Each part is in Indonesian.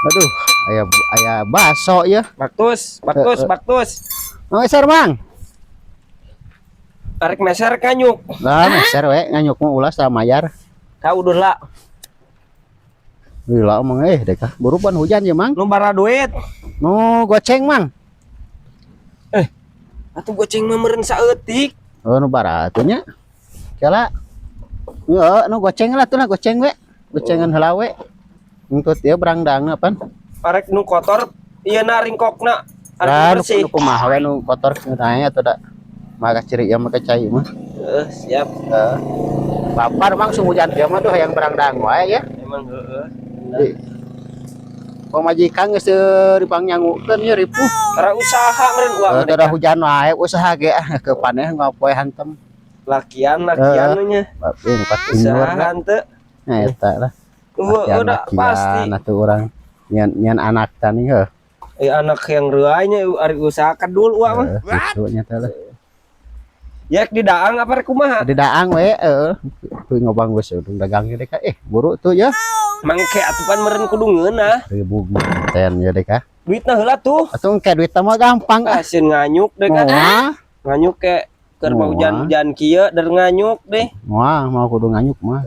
Aduh, ayah baso ya. Baktus. Meser mang. Arek meser kanyuk. Lah meser we nganyuk mau ulas sama mayar. Kau udah lah. Gila emang dekah. Burupan hujan ya mang. Nu bara duit. Nu goceng mang. Atuh goceng mah meureun saeutik. Oh nu baratunya. Kala. Heeh, nu goceng lah tuh goceng we. Gocengan heula we. Untuk dia berangdang apa? Arek nu kotor ieu na ringkokna. Arek Lah nu bersih. kumaha we nu kotor nanya atau da. Maka ciri yang make cai mah. Siap. Lapar mang hujan dia mah tuh yang berangdang wae ya. Emang heeh. Pamajikan geus dipang nyangukeun nya ripuh. Para usaha meureun uang. Teu hujan wae usaha ge ke paneh ngapoe hantem. Lakian nya. Bae ngukat inur. Usaha teu. Nah eta lah. Udah pasti. Atuh urang nyan anak tani heuh. Anak yang reuanya ari usaha kedul uang mah. Kitu nya teh lah. Yak di daang apa rek kumaha? Di daang we kuy ngobang geus udung dagang ge ka buru tuh ya. Mangke atupan meureun kudu ngeunah. Ribu ten ya deka. Duitna heula tuh. Atuh engke duit mah gampang Asin nganyuk deh kan. Nganyuk ke keur hujan-hujan kieu der nganyuk deh. Moal mau kudu nganyuk mah.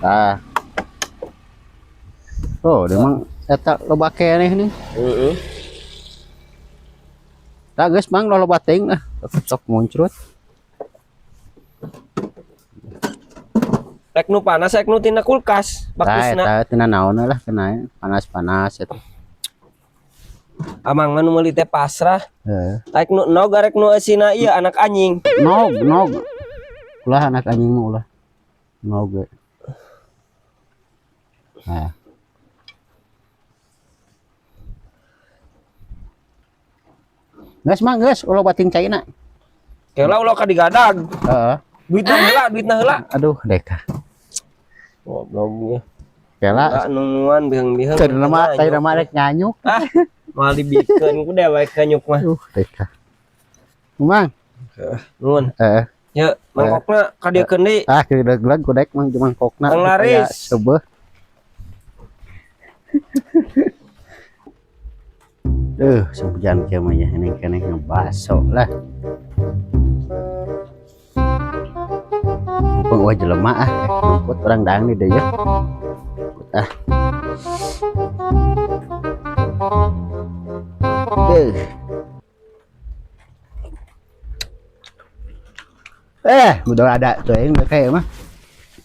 Ah. Oh, memang eta loba keneh nih. Heeh. Tah geus mang loba teuing sok muncrut. Rek nu panas rek nu tina kulkas bagusna. Tah tina naon lah kena panas-panas eta. Amang mah nu meuli teh pasrah. Heeh. Rek nu nog rek nu eusina ieu anak anjing. Nog. Ulah anak anjing mah ulah. Nog. Nah. Geus ulah bating caina. Kela ulah ka digadag. Heeh. Duitna heula. Aduh, deka. Gobloknya. Kela Nunguan biheng-biheng. teu nama teh nama rek nganyuk. Mal dibikeun ku dewek kanyuk mah. Deka. Mang. Nuhun. Ya, mangkokna ka dieu keun deui. Gelag ku dek mang mangkokna. Mang laris. Sebeuh. Sehujan kieu mah ya ini keneh ngebaso lah. Mumpung wah jelema rumput urang daang di deui ya. Udah ada tuh yang kayak mah.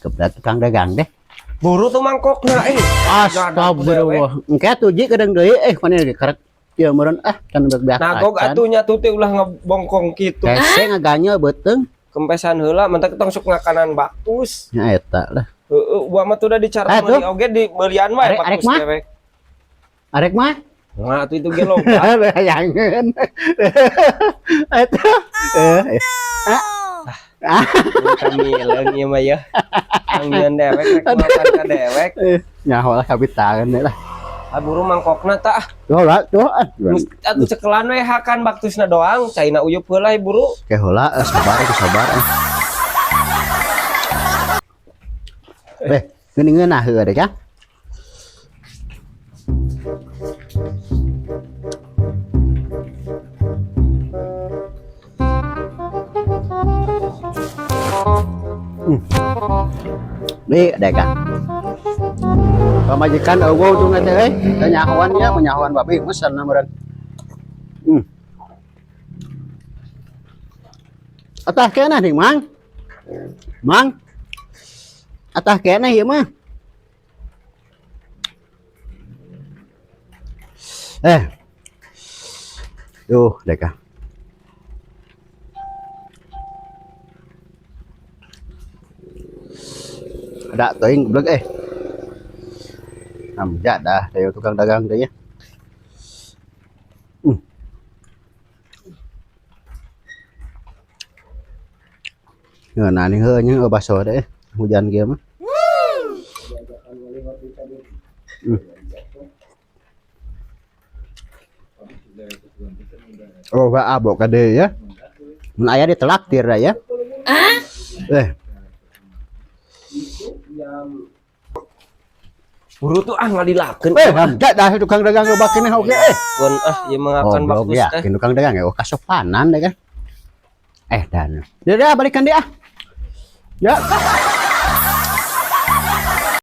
Kebelat tukang dagang deh. Buru tuh mangkokna Astagfirullah. Engke tuh ji kadang deui mana ge karek ieu meureun can beak. Nagog atunya tuh teh ulah ngebongkong kitu. Kese ngaganya beuteung. Kempesan heula mentak tong sok ngakanan baktus. Nya eta lah. Heeh, gua mah tuh udah dicara meuli oge di beurian wae baktus dewek. Arek mah? Nah, itu ge loba. Bayangeun. Eta. Kami leung ieu mah ya. Anggeun dewek rek makan ka dewek. Nyaho lah kabitangan lah. Buru mangkokna tah. Heula tuh. Atuh cekelan we hakan baktusna doang, caina uyup heula buru. Ke heula sabar. Geuningeun nah heuh deh ya. Nih deka. Pamajikan eueuh tuh teh euy, nyahoan nya menyahoan babi mesen meureun. Atah keneh nih mang. Mang. Atah keneh ieu mah. Duh, deka. Ada teuing goblok Namja dah dari tukang dagang deh ya. Nah nih heunya baso deh hujan kia mah. Oh ba abok kade ya. Mun aya ditelaktir ya. Buru tuh nggak dilakukan. Enggak dah tukang dagang ngebakin oke. Pun ya mengakan bagus ya, teh. tukang dagang ya, kasopanan deh kan. Dan. Ya balikan dia. Ya.